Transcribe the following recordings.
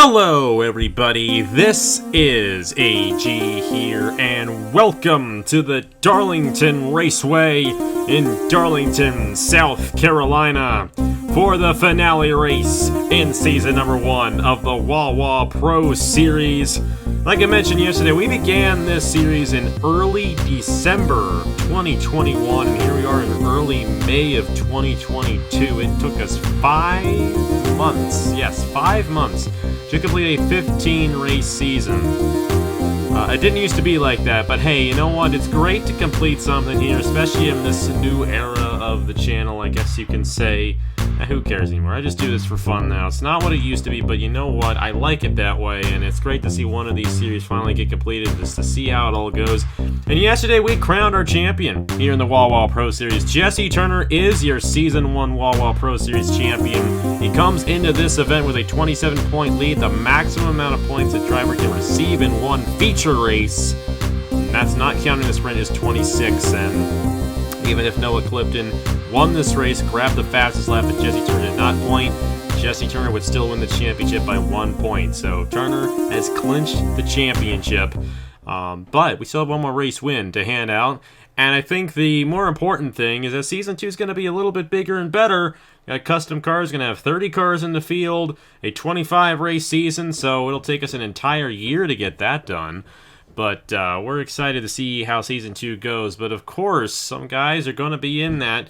Hello everybody, this is AG here, and welcome to the Darlington Raceway in Darlington, South Carolina for the finale race in season number 1 of the Wawa Pro Series. Like I mentioned yesterday, we began this series in early December 2021, and here we are in early May of 2022. It took us 5 months, yes, 5 months, to complete a 15-race season. It didn't used to be like that, but hey, you know what? It's great to complete something here, especially in this new era of the channel, I guess you can say. Who cares anymore? I just do this for fun now. It's not what it used to be, but you know what? I like it that way, and it's great to see one of these series finally get completed, just to see how it all goes. And yesterday, we crowned our champion here in the Wawa Pro Series. Jesse Turner is your Season 1 Wawa Pro Series champion. He comes into this event with a 27-point lead, the maximum amount of points a driver can receive in one feature race. And that's not counting the sprint, is 26, and even if Noah Clifton won this race, grabbed the fastest lap, but Jesse Turner did not point, Jesse Turner would still win the championship by 1 point. So Turner has clinched the championship, but we still have one more race win to hand out. And I think the more important thing is that Season 2 is going to be a little bit bigger and better. Got custom cars, going to have 30 cars in the field, a 25-race season, so it'll take us an entire year to get that done. But we're excited to see how Season 2 goes. But of course, some guys are going to be in that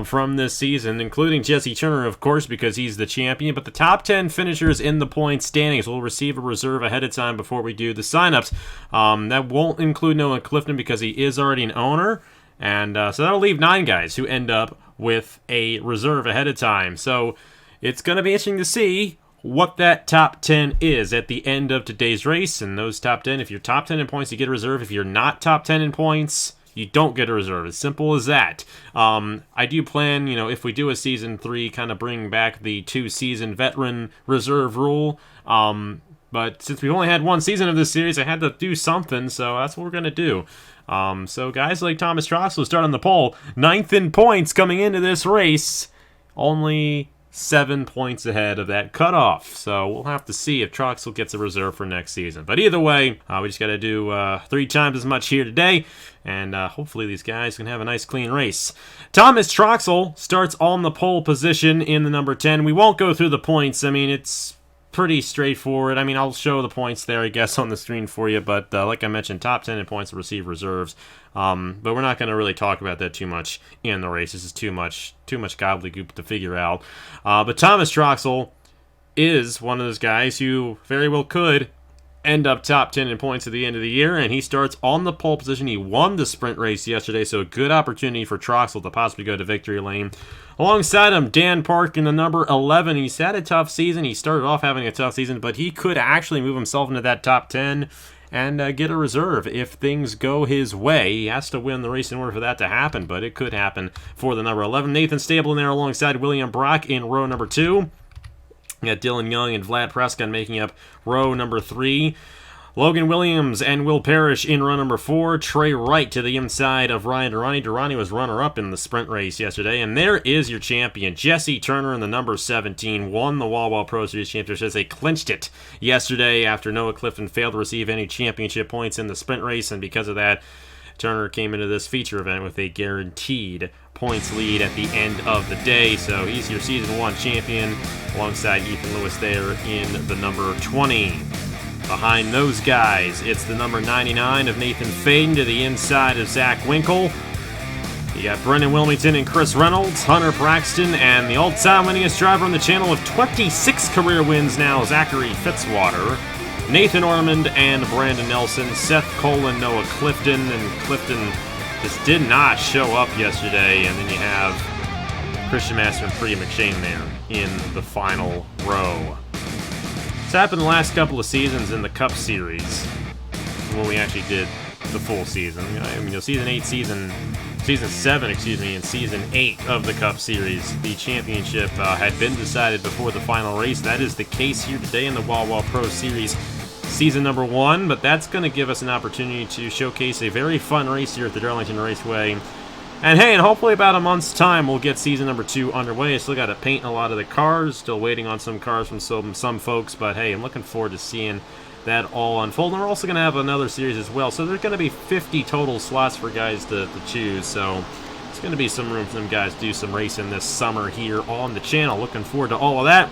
from this season, including Jesse Turner, of course, because he's the champion. But the top 10 finishers in the point standings will receive a reserve ahead of time before we do the signups. That won't include Noah Clifton because he is already an owner. And so that'll leave 9 guys who end up with a reserve ahead of time. So it's going to be interesting to see what that top 10 is at the end of today's race. And those top 10, if you're top 10 in points, you get a reserve. If you're not top 10 in points, you don't get a reserve. As simple as that. I do plan, if we do a Season 3, kind of bring back the 2-season veteran reserve rule. But since we've only had 1 season of this series, I had to do something, so that's what we're going to do. So guys like Thomas Troxel start on the pole. 9th in points coming into this race. Only 7 points ahead of that cutoff. So we'll have to see if Troxel gets a reserve for next season. But either way, we just got to do 3 times as much here today. And hopefully these guys can have a nice clean race. Thomas Troxel starts on the pole position in the number 10. We won't go through the points. I mean, it's pretty straightforward. I mean, I'll show the points there, I guess, on the screen for you. But like I mentioned, top 10 in points will receive reserves. But we're not going to really talk about that too much in the race. This is too much gobbledygook to figure out. But Thomas Troxel is one of those guys who very well could end up top 10 in points at the end of the year, and he starts on the pole position. He won the sprint race yesterday, so a good opportunity for Troxel to possibly go to victory lane. Alongside him, Dan Park in the number 11. He's had a tough season. He started off having a tough season, but he could actually move himself into that top 10 and get a reserve if things go his way. He has to win the race in order for that to happen, but it could happen for the number 11. Nathan Stable in there alongside William Brock in row number 2. We got Dylan Young and Vlad Prescott making up row number 3. Logan Williams and Will Parrish in row number 4. Trey Wright to the inside of Ryan Durrani. Durrani was runner-up in the sprint race yesterday. And there is your champion. Jesse Turner in the number 17 won the Wawa Pro Series Championship as they clinched it yesterday after Noah Clifton failed to receive any championship points in the sprint race. And because of that, Turner came into this feature event with a guaranteed points lead at the end of the day. So he's your Season 1 champion alongside Ethan Lewis there in the number 20. Behind those guys, it's the number 99 of Nathan Faden to the inside of Zach Winkle. You got Brendan Wilmington and Chris Reynolds, Hunter Braxton, and the all-time winningest driver on the channel with 26 career wins now, Zachary Fitzwater. Nathan Ormond and Brandon Nelson, Seth Cole and Noah Clifton, and Clifton just did not show up yesterday. And then you have Christian Master and Priya McShane there in the final row. It's happened the last couple of seasons in the Cup Series when we actually did the full season. I mean, season 7, and season 8 of the Cup Series, the championship had been decided before the final race. That is the case here today in the Wawa Pro Series season number 1, but that's going to give us an opportunity to showcase a very fun race here at the Darlington Raceway And hey, and hopefully about a month's time, we'll get season number 2 underway. I still got to paint a lot of the cars. Still waiting on some cars from some folks. But hey, I'm looking forward to seeing that all unfold. And we're also going to have another series as well. So there's going to be 50 total slots for guys to choose. So it's going to be some room for them guys to do some racing this summer here on the channel. Looking forward to all of that.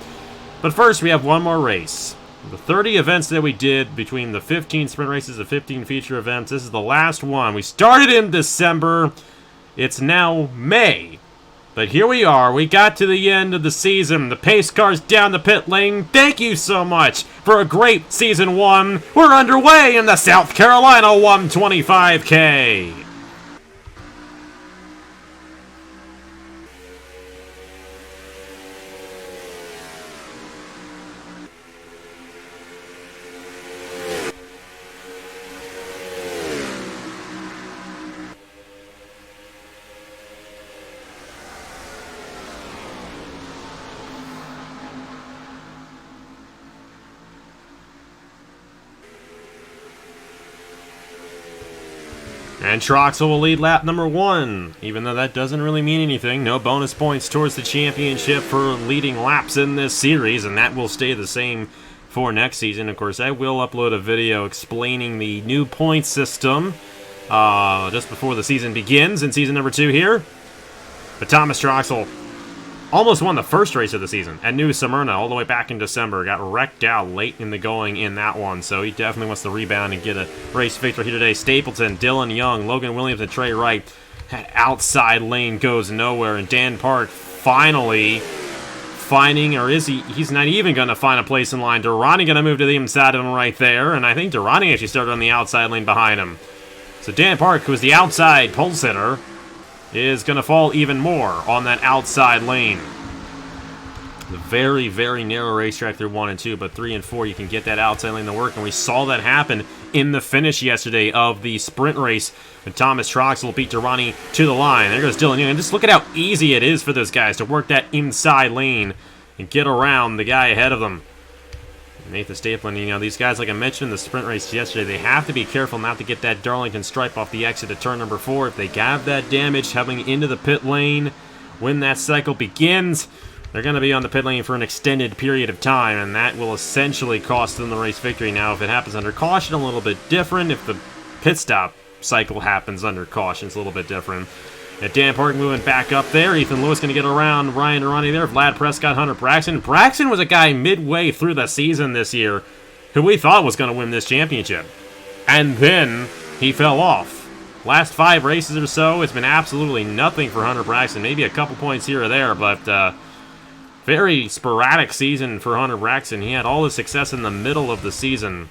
But first, we have one more race. The 30 events that we did between the 15 sprint races, the 15 feature events. This is the last one. We started in December. It's now May, but here we are. We got to the end of the season. The pace car's down the pit lane. Thank you so much for a great Season 1. We're underway in the South Carolina 125K. And Troxel will lead lap number 1, even though that doesn't really mean anything. No bonus points towards the championship for leading laps in this series, and that will stay the same for next season. Of course, I will upload a video explaining the new point system just before the season begins in season number 2 here. But Thomas Troxel almost won the first race of the season at New Smyrna all the way back in December. Got wrecked out late in the going in that one, so he definitely wants to rebound and get a race victory here today. Stapleton, Dylan Young, Logan Williams, and Trey Wright. That outside lane goes nowhere, and Dan Park finally finding, or is he? He's not even going to find a place in line. Durrani going to move to the inside of him right there, and I think Durrani actually started on the outside lane behind him. So Dan Park, who is the outside pole sitter, is going to fall even more on that outside lane. The very, very narrow racetrack through 1 and 2, but 3 and 4, you can get that outside lane to work, and we saw that happen in the finish yesterday of the sprint race when Thomas Troxel beat Durrani to the line. There goes Dylan Young, and just look at how easy it is for those guys to work that inside lane and get around the guy ahead of them. Nathan Stapleton, you know, these guys, like I mentioned in the sprint race yesterday, they have to be careful not to get that Darlington stripe off the exit at turn number 4. If they have that damage coming into the pit lane when that cycle begins, they're going to be on the pit lane for an extended period of time, and that will essentially cost them the race victory. Now, if it happens under caution, a little bit different. If the pit stop cycle happens under caution, it's a little bit different. And Dan Park moving back up there. Ethan Lewis going to get around Ryan Durrani there. Vlad Prescott, Hunter Braxton. Braxton was a guy midway through the season this year who we thought was going to win this championship. And then he fell off. Last 5 races or so, it's been absolutely nothing for Hunter Braxton. Maybe a couple points here or there, but very sporadic season for Hunter Braxton. He had all his success in the middle of the season.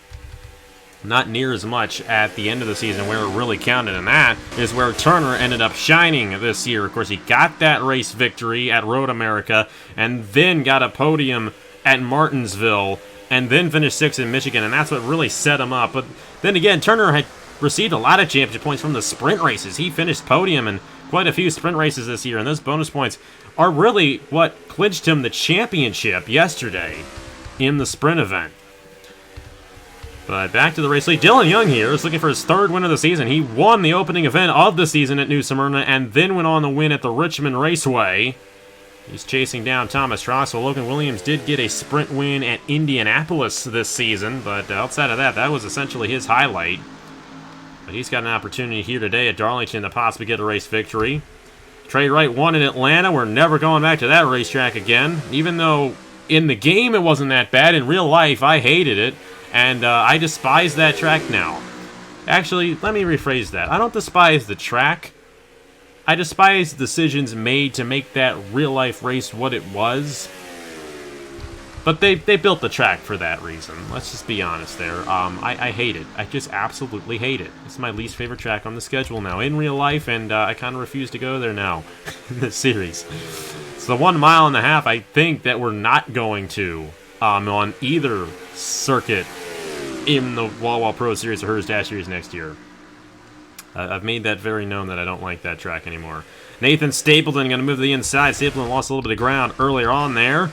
Not near as much at the end of the season where it really counted, and that is where Turner ended up shining this year. Of course, he got that race victory at Road America, and then got a podium at Martinsville, and then finished 6th in Michigan, and that's what really set him up. But then again, Turner had received a lot of championship points from the sprint races. He finished podium in quite a few sprint races this year, and those bonus points are really what clinched him the championship yesterday in the sprint event. But back to the race lead. Dylan Young here is looking for his 3rd win of the season. He won the opening event of the season at New Smyrna and then went on to win at the Richmond Raceway. He's chasing down Thomas Troxel. Logan Williams did get a sprint win at Indianapolis this season, but outside of that, that was essentially his highlight. But he's got an opportunity here today at Darlington to possibly get a race victory. Trey Wright won in Atlanta. We're never going back to that racetrack again. Even though in the game it wasn't that bad, in real life I hated it. And I despise that track now. Actually, let me rephrase that. I don't despise the track. I despise decisions made to make that real-life race what it was. But they built the track for that reason. Let's just be honest there. I hate it. I just absolutely hate it. It's my least favorite track on the schedule now in real life, and I kind of refuse to go there now in this series. It's the 1.5 miles, I think, that we're not going to on either circuit in the Wawa Pro Series or Hers Dash Series next year. I've made that very known that I don't like that track anymore. Nathan Stapleton going to move to the inside. Stapleton lost a little bit of ground earlier on there.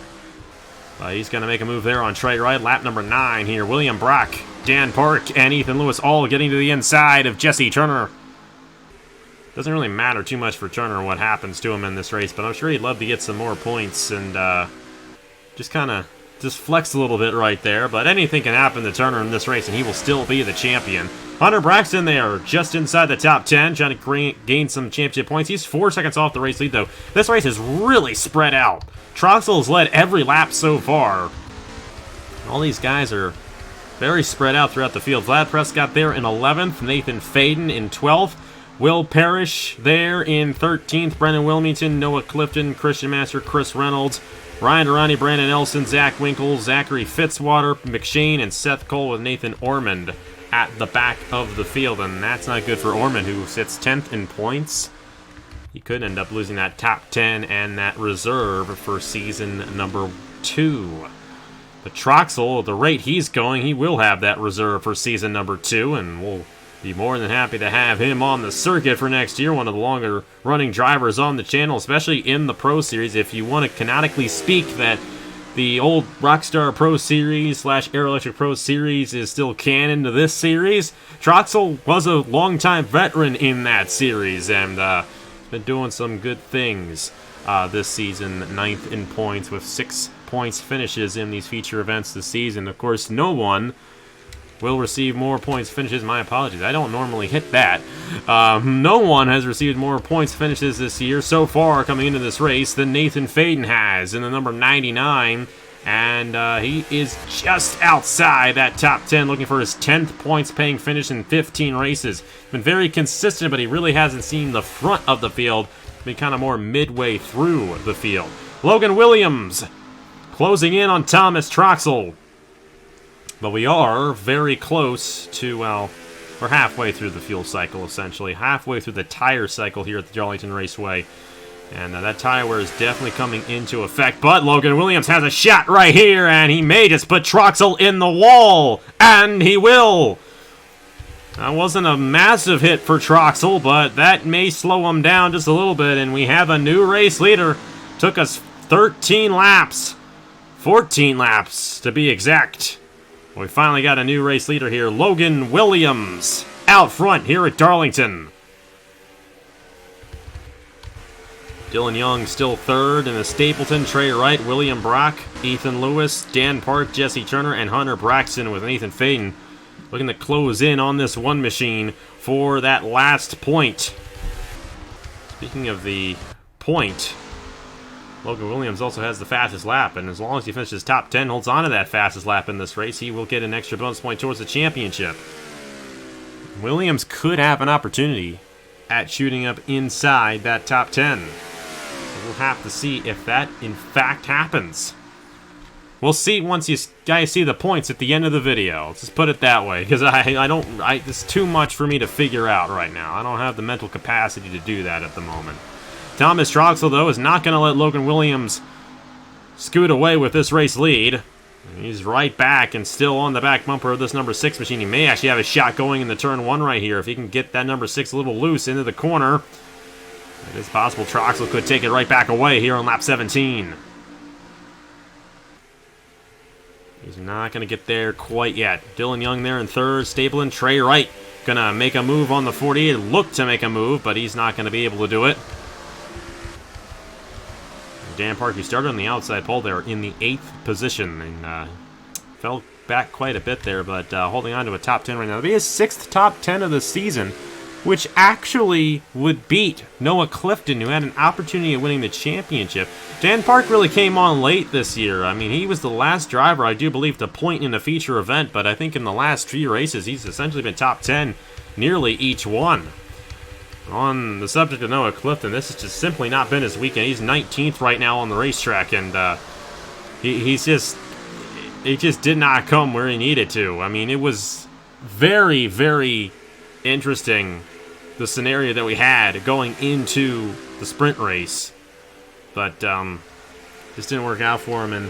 He's going to make a move there on Trey Wright. Lap number 9 here. William Brock, Dan Park, and Ethan Lewis all getting to the inside of Jesse Turner. Doesn't really matter too much for Turner what happens to him in this race, but I'm sure he'd love to get some more points and just flex a little bit right there. But anything can happen to Turner in this race, and he will still be the champion. Hunter Braxton there, just inside the top 10, trying to gain some championship points. He's 4 seconds off the race lead, though. This race is really spread out. Troxell's led every lap so far. All these guys are very spread out throughout the field. Vlad Prescott there in 11th, Nathan Faden in 12th, Will Parrish there in 13th, Brendan Wilmington, Noah Clifton, Christian Master, Chris Reynolds, Ryan Durrani, Brandon Elson, Zach Winkle, Zachary Fitzwater, McShane, and Seth Cole with Nathan Ormond at the back of the field, and that's not good for Ormond, who sits 10th in points. He could end up losing that top 10 and that reserve for season number 2. But Troxell, at the rate he's going, he will have that reserve for season number 2, and we'll be more than happy to have him on the circuit for next year. One of the longer running drivers on the channel, especially in the Pro Series. If you want to canonically speak that the old Rockstar Pro Series / Air Electric Pro Series is still canon to this series, Troxell was a longtime veteran in that series and been doing some good things this season. 9th in points with 6 points finishes in these feature events this season. Of course, no one will receive more points finishes. My apologies, I don't normally hit that. No one has received more points finishes this year so far coming into this race than Nathan Faden has in the number 99, and he is just outside that top 10, looking for his 10th points paying finish in 15 races. Been very consistent, but he really hasn't seen the front of the field. Been kind of more midway through the field. Logan Williams closing in on Thomas Troxell. But we are very close to, well, we're halfway through the fuel cycle, essentially. Halfway through the tire cycle here at the Darlington Raceway. And that tire wear is definitely coming into effect. But Logan Williams has a shot right here, and he may just put Troxell in the wall. And he will. That wasn't a massive hit for Troxell, but that may slow him down just a little bit. And we have a new race leader. Took us 13 laps. 14 laps, to be exact. We finally got a new race leader here, Logan Williams, out front here at Darlington. Dylan Young still third in the Stapleton, Trey Wright, William Brock, Ethan Lewis, Dan Park, Jesse Turner, and Hunter Braxton with Nathan Faden looking to close in on this one machine for that last point. Speaking of the point, Logan Williams also has the fastest lap, and as long as he finishes top 10, holds on to that fastest lap in this race, he will get an extra bonus point towards the championship. Williams could have an opportunity at shooting up inside that top 10. So we'll have to see if that in fact happens. We'll see once you guys see the points at the end of the video. Let's just put it that way, because it's too much for me to figure out right now. I don't have the mental capacity to do that at the moment. Thomas Troxell, though, is not going to let Logan Williams scoot away with this race lead. He's right back and still on the back bumper of this number 6 machine. He may actually have a shot going in the turn 1 right here if he can get that number 6 a little loose into the corner. It is possible Troxell could take it right back away here on lap 17. He's not going to get there quite yet. Dylan Young there in third. Stapleton, Trey Wright going to make a move on the 48. Look to make a move, but he's not going to be able to do it. Dan Park, who started on the outside pole there in the 8th position and fell back quite a bit there, but holding on to a top 10 right now. It'll be his 6th top 10 of the season, which actually would beat Noah Clifton, who had an opportunity of winning the championship. Dan Park really came on late this year. I mean, he was the last driver, I do believe, to point in a feature event, but I think in the last 3 races, he's essentially been top 10 nearly each one. On the subject of Noah Clifton, this has just simply not been his weekend. He's 19th right now on the racetrack, and he just did not come where he needed to. I mean, it was very, very interesting, the scenario that we had going into the sprint race. But this didn't work out for him, and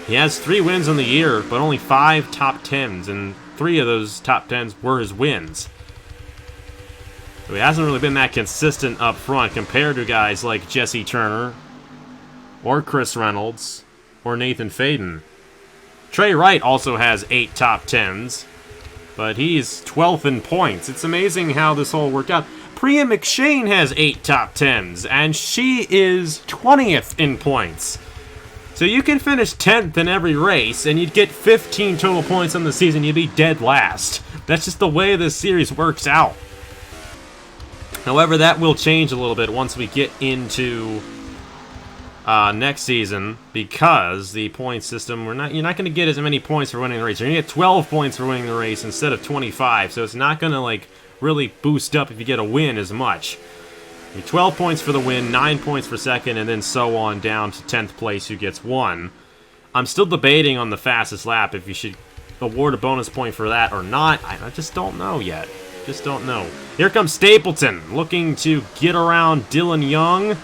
he has 3 wins on the year, but only 5 top 10s, and 3 of those top 10s were his wins. So he hasn't really been that consistent up front compared to guys like Jesse Turner or Chris Reynolds or Nathan Faden. Trey Wright also has 8 top 10s, but he's 12th in points. It's amazing how this all worked out. Priya McShane has 8 top 10s, and she is 20th in points. So you can finish 10th in every race, and you'd get 15 total points on the season. You'd be dead last. That's just the way this series works out. However, that will change a little bit once we get into next season, because the point system, you're not going to get as many points for winning the race. You're going to get 12 points for winning the race instead of 25, so it's not going to like really boost up if you get a win as much. 12 points for the win, 9 points for second, and then so on down to 10th place who gets 1. I'm still debating on the fastest lap if you should award a bonus point for that or not. I just don't know yet. Just don't know. Here comes Stapleton, looking to get around Dylan Young.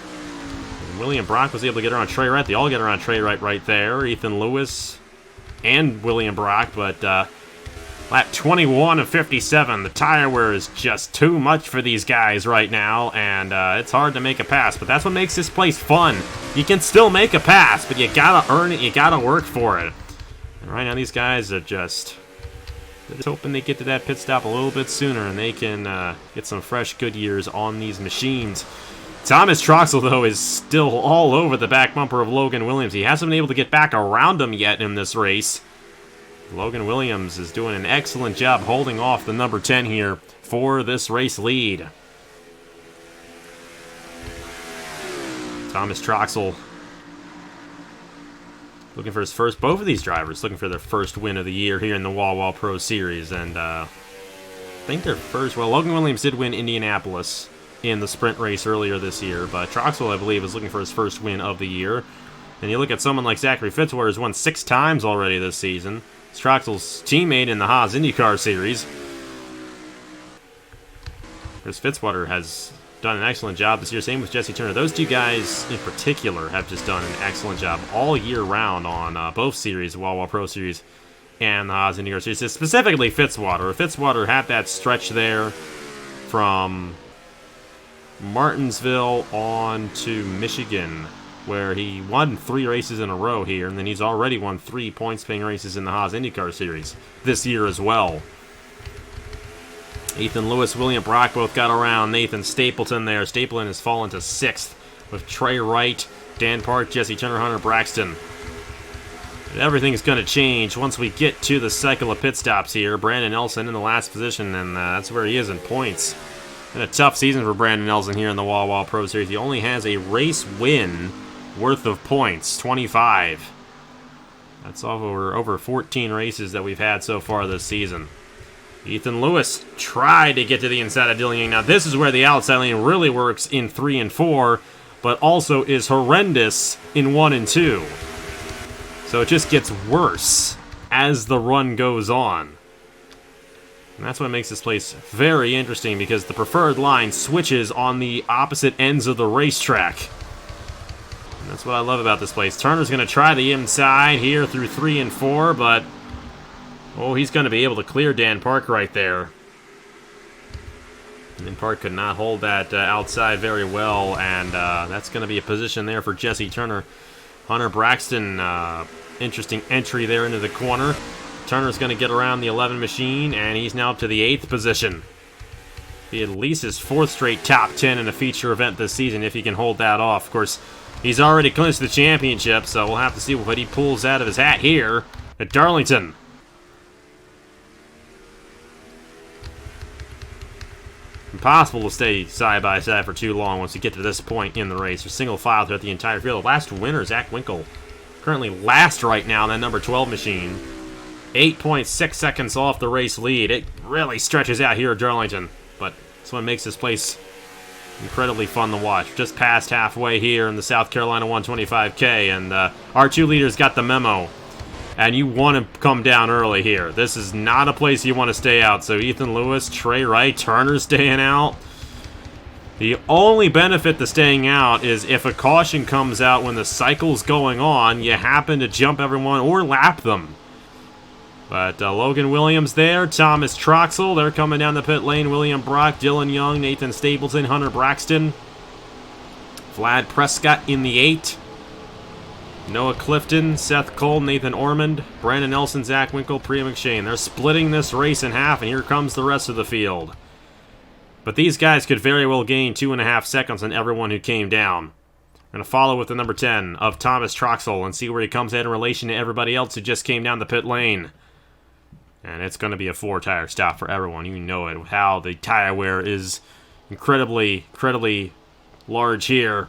William Brock was able to get around Trey Wright. They all get around Trey Wright right there. Ethan Lewis and William Brock, but lap 21 of 57. The tire wear is just too much for these guys right now, and it's hard to make a pass, but that's what makes this place fun. You can still make a pass, but you gotta earn it, you gotta work for it. And right now these guys are just hoping they get to that pit stop a little bit sooner and they can get some fresh Goodyears on these machines. Thomas Troxel, though, is still all over the back bumper of Logan Williams. He hasn't been able to get back around him yet in this race. Logan Williams is doing an excellent job holding off the number 10 here for this race lead. Thomas Troxel looking for his first, both of these drivers looking for their first win of the year here in the Wawa Pro Series. And I think their first, well, Logan Williams did win Indianapolis in the sprint race earlier this year, but Troxel, I believe, is looking for his first win of the year. And you look at someone like Zachary Fitzwater, who's won 6 times already this season. It's Troxel's teammate in the Haas IndyCar Series. Chris Fitzwater has done an excellent job this year. Same with Jesse Turner. Those two guys in particular have just done an excellent job all year round on both series, Wawa Pro Series and the Haas IndyCar Series. Specifically Fitzwater. Fitzwater had that stretch there from Martinsville on to Michigan, where he won 3 races in a row here, and then he's already won 3 points-paying races in the Haas IndyCar Series this year as well. Ethan Lewis, William Brock both got around Nathan Stapleton there. Stapleton has fallen to 6th with Trey Wright, Dan Park, Jesse Turner, Hunter Braxton. But everything's going to change once we get to the cycle of pit stops here. Brandon Nelson in the last position, and that's where he is in points. Been a tough season for Brandon Nelson here in the Wawa Pro Series. He only has a race win worth of points, 25. That's over 14 races that we've had so far this season. Ethan Lewis tried to get to the inside of Dylan Young. Now this is where the outside lane really works in 3 and 4, but also is horrendous in 1 and 2. So it just gets worse as the run goes on. And that's what makes this place very interesting, because the preferred line switches on the opposite ends of the racetrack. And that's what I love about this place. Turner's going to try the inside here through 3 and 4, but oh, he's going to be able to clear Dan Park right there. And Dan Park could not hold that outside very well, and that's going to be a position there for Jesse Turner. Hunter Braxton, interesting entry there into the corner. Turner's going to get around the 11 machine, and he's now up to the 8th position. He at least his 4th straight top 10 in a feature event this season, if he can hold that off. Of course, he's already clinched the championship, so we'll have to see what he pulls out of his hat here at Darlington. Impossible to stay side by side for too long once you get to this point in the race. There's single file throughout the entire field. The last winner, Zach Winkle, currently last right now in that number 12 machine. 8.6 seconds off the race lead. It really stretches out here at Darlington, but that's what makes this place incredibly fun to watch. Just past halfway here in the South Carolina 125K, and our 2 leaders got the memo. And you want to come down early here. This is not a place you want to stay out. So Ethan Lewis, Trey Wright, Turner staying out. The only benefit to staying out is if a caution comes out when the cycle's going on, you happen to jump everyone or lap them. But Logan Williams there, Thomas Troxel, they're coming down the pit lane. William Brock, Dylan Young, Nathan Stapleton, Hunter Braxton. Vlad Prescott in the 8. Noah Clifton, Seth Cole, Nathan Ormond, Brandon Nelson, Zach Winkle, Priya McShane. They're splitting this race in half, and here comes the rest of the field. But these guys could very well gain 2.5 seconds on everyone who came down. We're going to follow with the number 10 of Thomas Troxel and see where he comes at in relation to everybody else who just came down the pit lane. And it's going to be a 4-tire stop for everyone. You know it, how the tire wear is incredibly large here.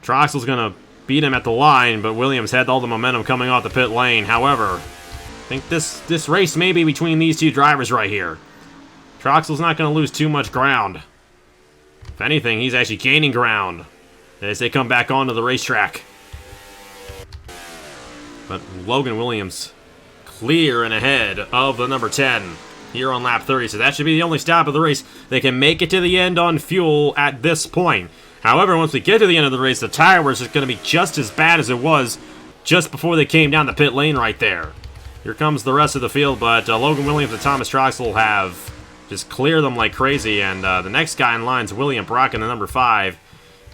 Troxel's going to beat him at the line, but Williams had all the momentum coming off the pit lane. However, I think this race may be between these two drivers right here. Troxel's not going to lose too much ground. If anything, he's actually gaining ground as they come back onto the racetrack. But Logan Williams clear and ahead of the number 10 here on lap 30, so that should be the only stop of the race. They can make it to the end on fuel at this point. However, once we get to the end of the race, the tire wear is going to be just as bad as it was just before they came down the pit lane right there. Here comes the rest of the field, but Logan Williams and Thomas Troxel have just cleared them like crazy, and the next guy in line is William Brock in the number 5,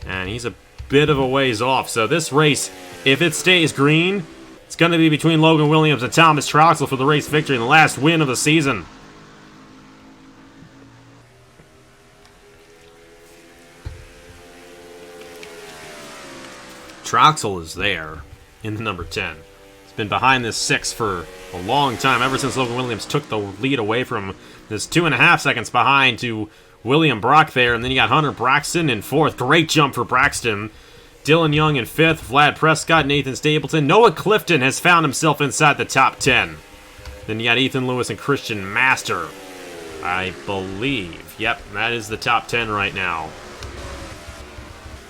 and he's a bit of a ways off. So this race, if it stays green, it's going to be between Logan Williams and Thomas Troxel for the race victory and the last win of the season. Troxel is there in the number 10. He's been behind this 6 for a long time, ever since Logan Williams took the lead away from him. There's 2.5 seconds behind to William Brock there, and then you got Hunter Braxton in 4th. Great jump for Braxton. Dylan Young in 5th, Vlad Prescott, Nathan Stapleton. Noah Clifton has found himself inside the top 10. Then you got Ethan Lewis and Christian Master, I believe. Yep, that is the top 10 right now.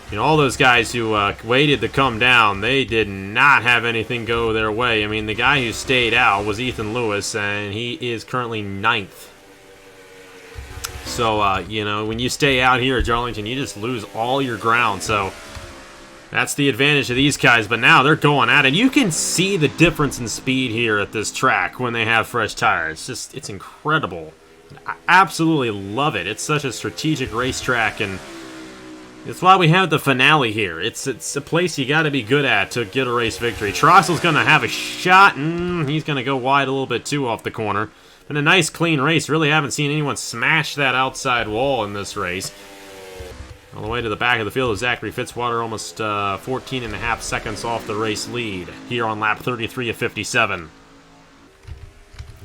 You know, all those guys who waited to come down, they did not have anything go their way. I mean, the guy who stayed out was Ethan Lewis, and he is currently 9th. So, you know, when you stay out here at Darlington, you just lose all your ground. So that's the advantage of these guys, but now they're going at it. You can see the difference in speed here at this track when they have fresh tires. It's incredible. I absolutely love it. It's such a strategic racetrack, and it's why we have the finale here. It's a place you got to be good at to get a race victory. Troxel's going to have a shot, and he's going to go wide a little bit too off the corner. Been a nice, clean race. Really haven't seen anyone smash that outside wall in this race. All the way to the back of the field is Zachary Fitzwater, almost 14.5 seconds off the race lead here on lap 33 of 57.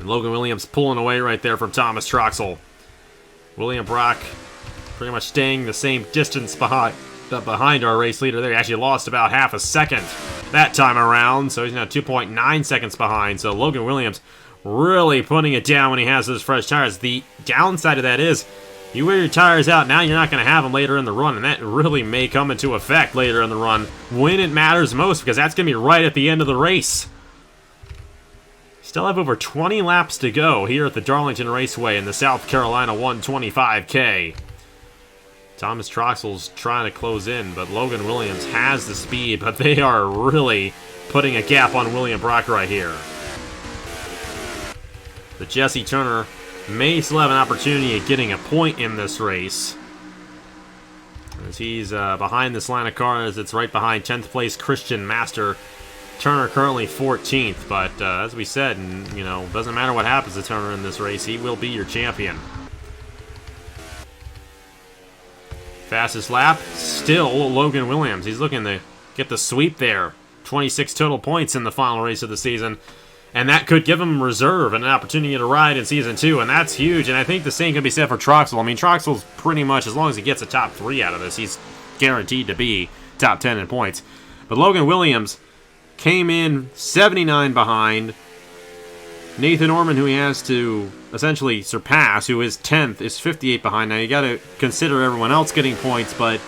And Logan Williams pulling away right there from Thomas Troxel. William Brock pretty much staying the same distance behind our race leader there. He actually lost about half a second that time around, so he's now 2.9 seconds behind. So Logan Williams really putting it down when he has those fresh tires. The downside of that is, you wear your tires out, now you're not going to have them later in the run, and that really may come into effect later in the run when it matters most, because that's going to be right at the end of the race. Still have over 20 laps to go here at the Darlington Raceway in the South Carolina 125K. Thomas Troxel's trying to close in, but Logan Williams has the speed, but they are really putting a gap on William Brock right here. The Jesse Turner may still have an opportunity at getting a point in this race, as he's behind this line of cars. It's right behind 10th place Christian Master. Turner currently 14th, but as we said, you know, doesn't matter what happens to Turner in this race, he will be your champion. Fastest lap, still Logan Williams. He's looking to get the sweep there. 26 total points in the final race of the season. And that could give him reserve and an opportunity to ride in Season 2, and that's huge. And I think the same can be said for Troxel. I mean, Troxel's pretty much, as long as he gets a top 3 out of this, he's guaranteed to be top 10 in points. But Logan Williams came in 79 behind. Nathan Orman, who he has to essentially surpass, who is 10th, is 58 behind. Now, you got to consider everyone else getting points, but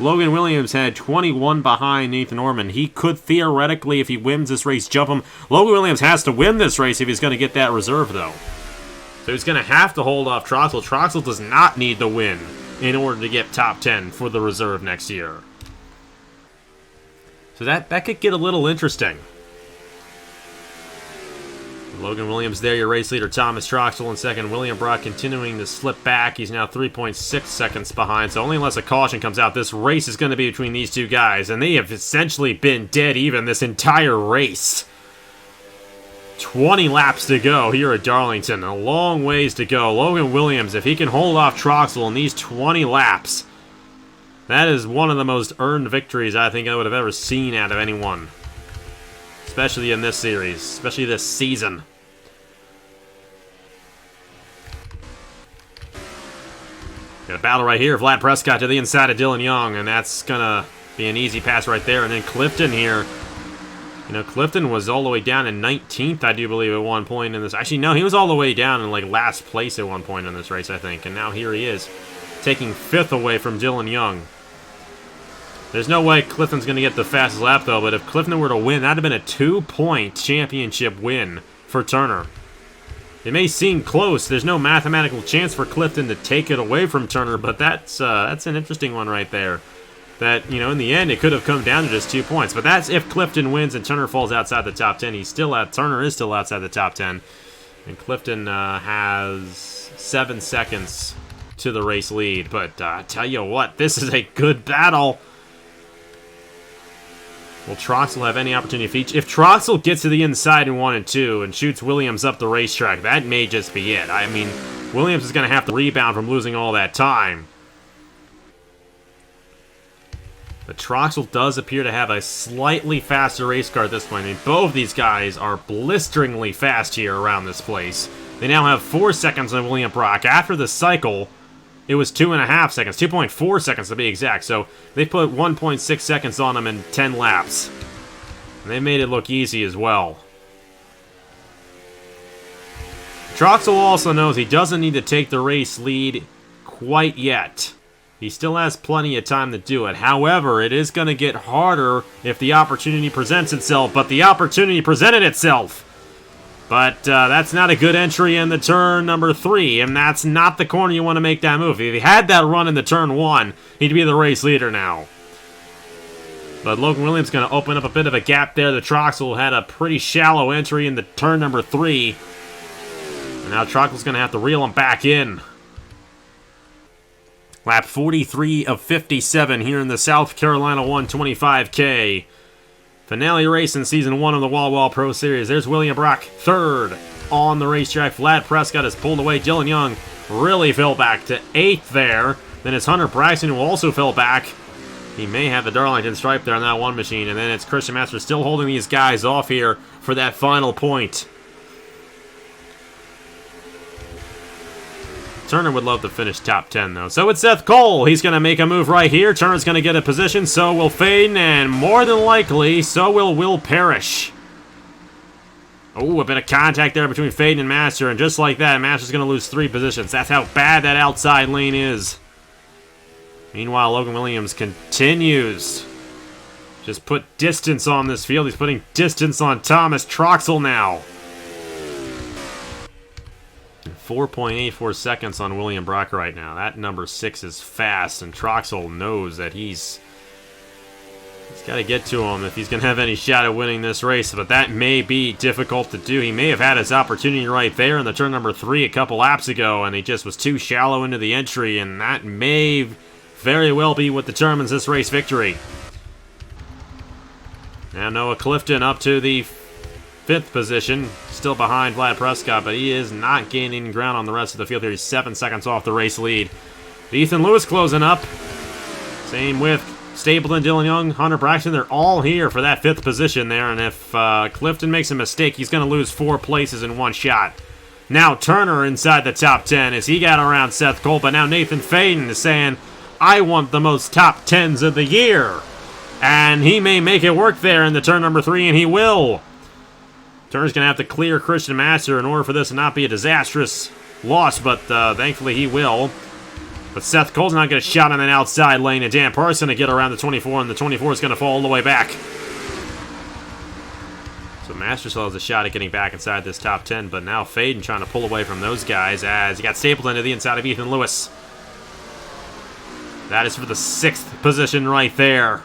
Logan Williams had 21 behind Nathan Orman. He could theoretically, if he wins this race, jump him. Logan Williams has to win this race if he's going to get that reserve, though. So he's going to have to hold off Troxel. Troxel does not need the win in order to get top 10 for the reserve next year. So that could get a little interesting. Logan Williams there, your race leader. Thomas Troxel in second. William Brock continuing to slip back. He's now 3.6 seconds behind, so only unless a caution comes out, this race is going to be between these two guys, and they have essentially been dead even this entire race. 20 laps to go here at Darlington. A long ways to go. Logan Williams, if he can hold off Troxel in these 20 laps, that is one of the most earned victories I think I would have ever seen out of anyone. Especially in this series. Especially this season. Got a battle right here. Vlad Prescott to the inside of Dylan Young, and that's going to be an easy pass right there. And then Clifton here. You know, Clifton was all the way down in 19th, I do believe, at one point in this. Actually, no, he was all the way down in, like, last place at one point in this race, I think. And now here he is, taking 5th away from Dylan Young. There's no way Clifton's going to get the fastest lap, though. But if Clifton were to win, that would have been a 2-point championship win for Turner. It may seem close. There's no mathematical chance for Clifton to take it away from Turner, but that's an interesting one right there. That, you know, in the end, it could have come down to just 2 points. But that's if Clifton wins and Turner falls outside the top 10. Turner is still outside the top 10. And Clifton has 7 seconds to the race lead. But I tell you what, this is a good battle. Will Troxel have any opportunity? If Troxel gets to the inside in 1 and 2 and shoots Williams up the racetrack, that may just be it. I mean, Williams is going to have to rebound from losing all that time. But Troxel does appear to have a slightly faster race car at this point. I mean, both of these guys are blisteringly fast here around this place. They now have 4 seconds on William Brock. After the cycle, it was 2.5 seconds. 2.4 seconds to be exact. So they put 1.6 seconds on him in 10 laps. And they made it look easy as well. Troxel also knows he doesn't need to take the race lead quite yet. He still has plenty of time to do it. However, it is going to get harder if the opportunity presents itself. But the opportunity presented itself. But that's not a good entry in the turn number 3. And that's not the corner you want to make that move. If he had that run in the turn 1, he'd be the race leader now. But Logan Williams going to open up a bit of a gap there. The Troxel had a pretty shallow entry in the turn number 3. And now Troxel's going to have to reel him back in. Lap 43 of 57 here in the South Carolina 125K. Finale race in Season 1 of the Wawa Pro Series. There's William Brock, 3rd on the racetrack. Vlad Prescott is pulled away. Dylan Young really fell back to 8th there. Then it's Hunter Braxton who also fell back. He may have the Darlington stripe there on that one machine. And then it's Christian Masters still holding these guys off here for that final point. Turner would love to finish top 10, though. So it's Seth Cole. He's going to make a move right here. Turner's going to get a position. So will Faden. And more than likely, so will Will Parrish. Oh, a bit of contact there between Faden and Master. And just like that, Master's going to lose 3 positions. That's how bad that outside lane is. Meanwhile, Logan Williams continues. Just put distance on this field. He's putting distance on Thomas Troxel now. 4.84 seconds on William Brock right now. That number 6 is fast, and Troxel knows that he's got to get to him if he's going to have any shot at winning this race, but that may be difficult to do. He may have had his opportunity right there in the turn number 3 a couple laps ago, and he just was too shallow into the entry, and that may very well be what determines this race victory. Now Noah Clifton up to the 5th position, still behind Vlad Prescott, but he is not gaining ground on the rest of the field here. He's 7 seconds off the race lead. Ethan Lewis closing up. Same with Stapleton, Dylan Young, Hunter Braxton. They're all here for that 5th position there, and if Clifton makes a mistake, he's going to lose 4 places in one shot. Now Turner inside the top 10 as he got around Seth Cole, but now Nathan Faden is saying, I want the most top 10s of the year. And he may make it work there in the turn number 3, and he will. Turner's going to have to clear Christian Master in order for this to not be a disastrous loss, but thankfully he will. But Seth Cole's not going to shot on an outside lane, and Dan Park's going to get around the 24, and the 24 is going to fall all the way back. So Master still has a shot at getting back inside this top 10, but now Faden trying to pull away from those guys as he got Stapleton to the inside of Ethan Lewis. That is for the 6th position right there.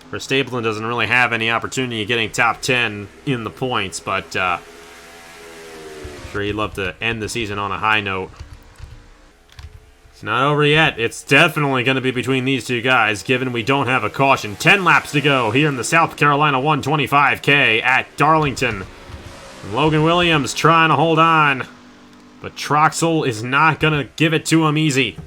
Where Stapleton doesn't really have any opportunity of getting top 10 in the points, but I'm sure he'd love to end the season on a high note. It's not over yet. It's definitely going to be between these two guys, given we don't have a caution. 10 laps to go here in the South Carolina 125K at Darlington. Logan Williams trying to hold on. But Troxel is not going to give it to him easy.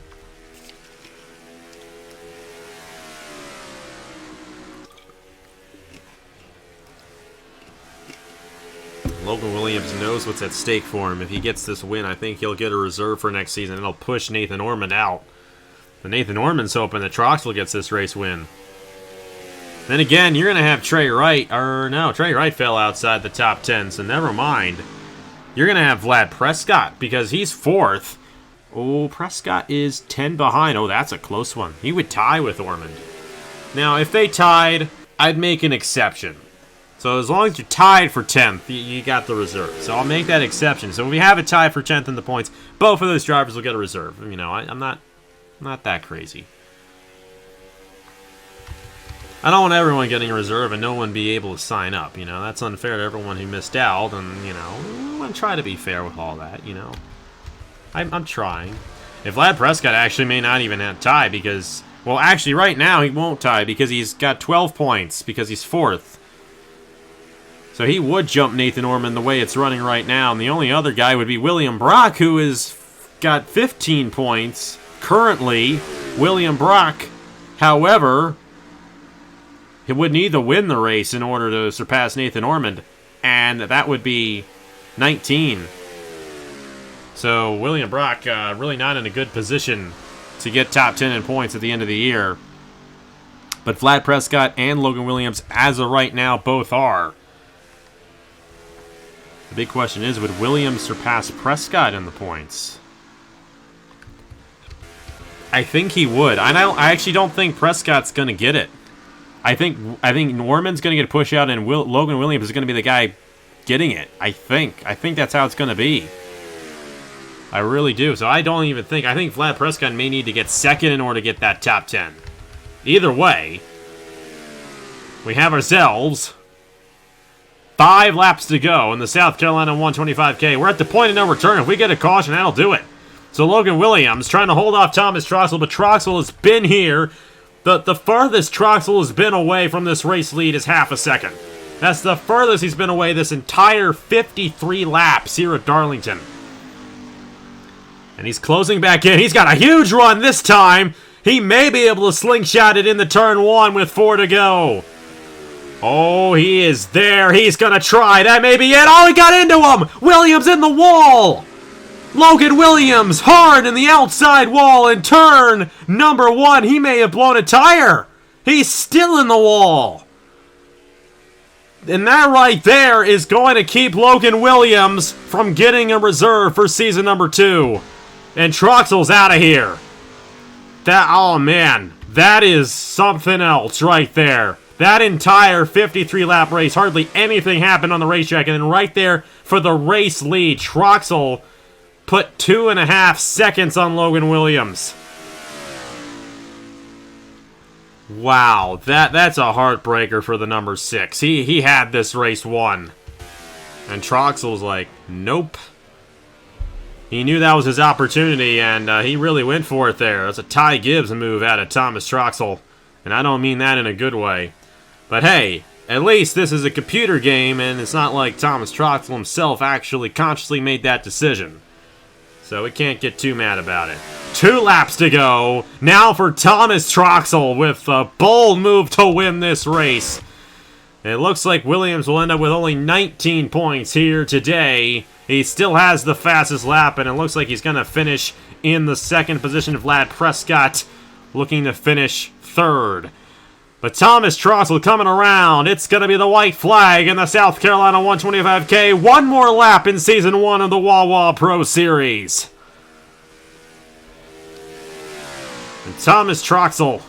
Logan Williams knows what's at stake for him. If he gets this win, I think he'll get a reserve for next season. It'll push Nathan Ormond out. But Nathan Ormond's hoping that Troxel gets this race win. Then again, you're going to have Trey Wright. Or no, Trey Wright fell outside the top 10, so never mind. You're going to have Vlad Prescott because he's 4th. Oh, Prescott is 10 behind. Oh, that's a close one. He would tie with Ormond. Now, if they tied, I'd make an exception. So as long as you're tied for 10th, you got the reserve. So I'll make that exception. So if we have a tie for 10th in the points, both of those drivers will get a reserve. You know, I'm not that crazy. I don't want everyone getting a reserve and no one be able to sign up. You know, that's unfair to everyone who missed out. And, you know, I want to try to be fair with all that, you know. I'm trying. If Vlad Prescott actually may not even have tie because... Well, actually, right now he won't tie because he's got 12 points because he's 4th. So he would jump Nathan Ormond the way it's running right now. And the only other guy would be William Brock, who has got 15 points currently. William Brock, however, he would need to win the race in order to surpass Nathan Ormond. And that would be 19. So William Brock really not in a good position to get top 10 in points at the end of the year. But Vlad Prescott and Logan Williams, as of right now, both are. The big question is, would Williams surpass Prescott in the points? I think he would. I actually don't think Prescott's going to get it. I think Norman's going to get a push out, and Logan Williams is going to be the guy getting it. I think that's how it's going to be. I really do. So I don't even think... I think Vlad Prescott may need to get 2nd in order to get that top 10. Either way, we have ourselves 5 laps to go in the South Carolina 125K. We're at the point of no return. If we get a caution, that'll do it. So Logan Williams trying to hold off Thomas Troxel, but Troxel has been here. The farthest Troxel has been away from this race lead is half a second. That's the furthest he's been away this entire 53 laps here at Darlington. And he's closing back in. He's got a huge run this time. He may be able to slingshot it into turn 1 with 4 to go. Oh, he is there. He's going to try. That may be it. Oh, he got into him. Williams in the wall. Logan Williams hard in the outside wall in turn number 1. He may have blown a tire. He's still in the wall. And that right there is going to keep Logan Williams from getting a reserve for season number 2. And Troxel's out of here. Oh man, that is something else right there. That entire 53-lap race, hardly anything happened on the racetrack. And then right there for the race lead, Troxel put 2.5 seconds on Logan Williams. Wow, that's a heartbreaker for the number 6. He had this race won. And Troxel's like, nope. He knew that was his opportunity, and he really went for it there. That's a Ty Gibbs move out of Thomas Troxel. And I don't mean that in a good way. But hey, at least this is a computer game, and it's not like Thomas Troxel himself actually consciously made that decision. So we can't get too mad about it. 2 laps to go. Now for Thomas Troxel with a bold move to win this race. It looks like Williams will end up with only 19 points here today. He still has the fastest lap, and it looks like he's going to finish in the 2nd position. Vlad Prescott looking to finish 3rd. But Thomas Troxel coming around. It's going to be the white flag in the South Carolina 125K. One more lap in Season 1 of the Wawa Pro Series. And Thomas Troxel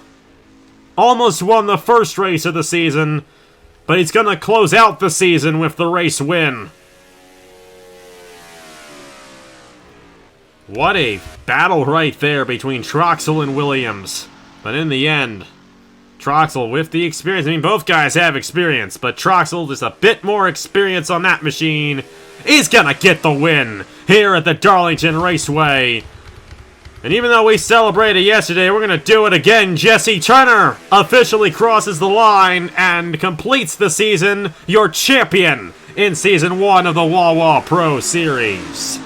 almost won the first race of the season, but he's going to close out the season with the race win. What a battle right there between Troxel and Williams. But in the end, Troxel with the experience. I mean, both guys have experience, but Troxel just a bit more experience on that machine. He's gonna get the win here at the Darlington Raceway. And even though we celebrated yesterday, we're gonna do it again. Jesse Turner officially crosses the line and completes the season. Your champion in Season 1 of the Wawa Pro Series.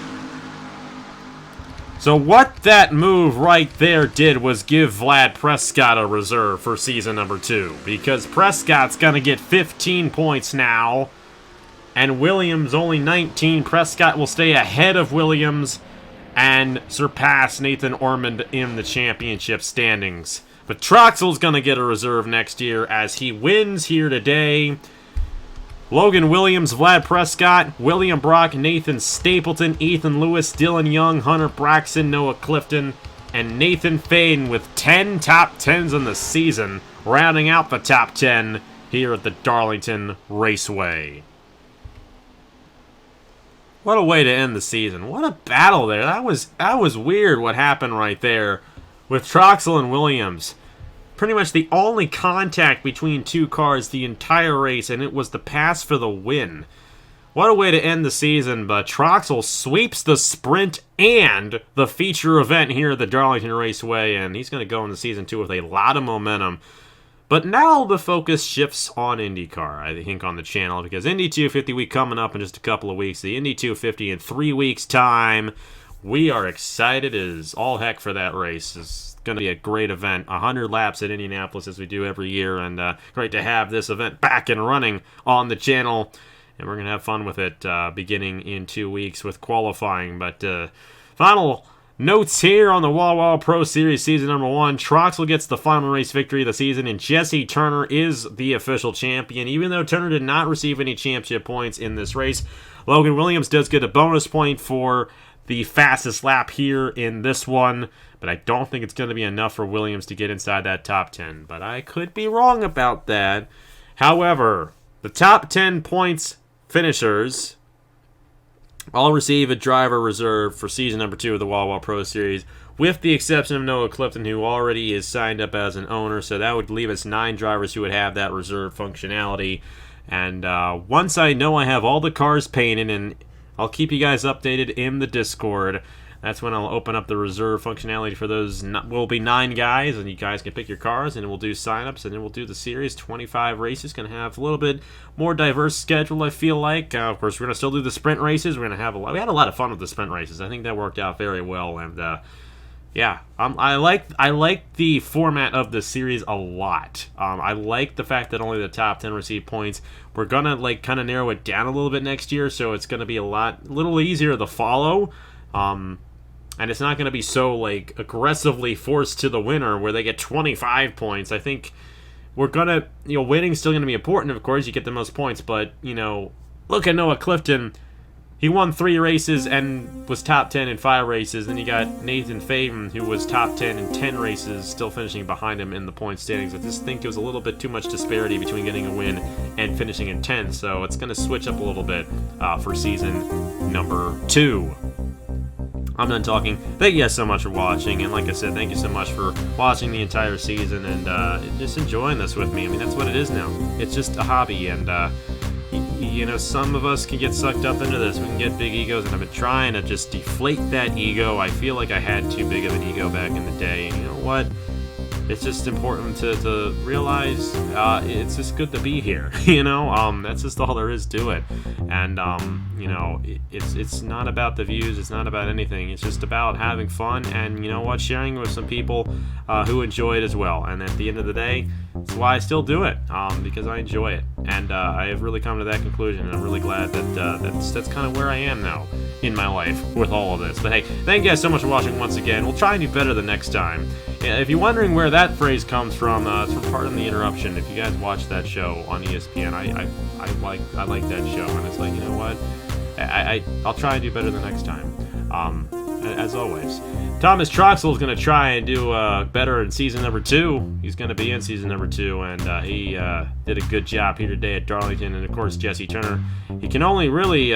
So what that move right there did was give Vlad Prescott a reserve for Season number 2, because Prescott's going to get 15 points now, and Williams only 19. Prescott will stay ahead of Williams and surpass Nathan Ormond in the championship standings. But Troxel's going to get a reserve next year as he wins here today. Logan Williams, Vlad Prescott, William Brock, Nathan Stapleton, Ethan Lewis, Dylan Young, Hunter Braxton, Noah Clifton, and Nathan Faden with 10 top 10s in the season, rounding out the top 10 here at the Darlington Raceway. What a way to end the season. What a battle there. That was weird what happened right there with Troxel and Williams. Pretty much the only contact between two cars the entire race, and it was the pass for the win. What a way to end the season, but Troxel sweeps the sprint and the feature event here at the Darlington Raceway, and he's going to go into Season 2 with a lot of momentum. But now the focus shifts on IndyCar, I think, on the channel, because Indy 250 week coming up in just a couple of weeks. The Indy 250 in 3 weeks' time. We are excited as all heck for that race. It's going to be a great event. 100 laps at Indianapolis as we do every year, and great to have this event back and running on the channel. And we're going to have fun with it beginning in 2 weeks with qualifying. But final notes here on the Wawa Pro Series Season number 1. Troxel gets the final race victory of the season, and Jesse Turner is the official champion. Even though Turner did not receive any championship points in this race, Logan Williams does get a bonus point for the fastest lap here in this one, but I don't think it's going to be enough for Williams to get inside that top 10. But I could be wrong about that. However, the top 10 points finishers all receive a driver reserve for Season number 2 of the Wawa Pro Series, with the exception of Noah Clifton, who already is signed up as an owner, so that would leave us 9 drivers who would have that reserve functionality. And once I know I have all the cars painted, and I'll keep you guys updated in the Discord, that's when I'll open up the reserve functionality for those. Will be 9 guys, and you guys can pick your cars, and we'll do signups, and then we'll do the series. 25 races. Going to have a little bit more diverse schedule, I feel like. Of course, we're going to still do the sprint races. We're going to have we had a lot of fun with the sprint races. I think that worked out very well, and yeah, I like the format of the series a lot. I like the fact that only the top 10 receive points. We're gonna kind of narrow it down a little bit next year, so it's gonna be a little easier to follow. And it's not gonna be so aggressively forced to the winner where they get 25 points. I think we're gonna, winning's still gonna be important. Of course, you get the most points, but look at Noah Clifton. He won 3 races and was top 10 in 5 races. Then you got Nathan Faden, who was top 10 in 10 races, still finishing behind him in the point standings. I just think there was a little bit too much disparity between getting a win and finishing in 10. So it's going to switch up a little bit for Season number 2. I'm done talking. Thank you guys so much for watching. And like I said, thank you so much for watching the entire season and just enjoying this with me. I mean, that's what it is now. It's just a hobby, and some of us can get sucked up into this. We can get big egos, and I've been trying to just deflate that ego. I feel like I had too big of an ego back in the day. And you know what? It's just important to realize it's just good to be here. That's just all there is to it. And it's not about the views. It's not about anything. It's just about having fun, and sharing with some people who enjoy it as well. And at the end of the day, that's why I still do it, because I enjoy it. And I have really come to that conclusion, and I'm really glad that that's kind of where I am now in my life with all of this. But hey, thank you guys so much for watching once again. We'll try and do better the next time. If you're wondering where that phrase comes from, it's from Pardon the Interruption. If you guys watch that show on ESPN, I like that show, and it's like, you know what? I'll try and do better the next time. As always, Thomas Troxel is going to try and do better in Season number 2. He's going to be in Season number 2, and he did a good job here today at Darlington. And of course, Jesse Turner, he can only really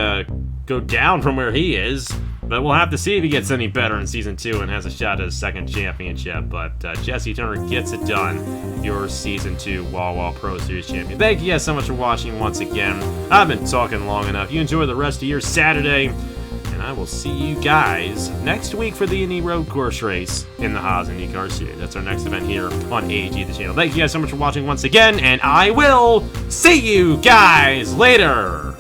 go down from where he is, but we'll have to see if he gets any better in Season 2 and has a shot at his 2nd championship. But Jesse Turner gets it done, your Season 2 Wawa Pro Series Champion. Thank you guys so much for watching once again. I've been talking long enough. You enjoy the rest of your Saturday, and I will see you guys next week for the Indy Road Course race in the Haas IndyCar Series. That's our next event here on AG the channel. Thank you guys so much for watching once again, and I will see you guys later.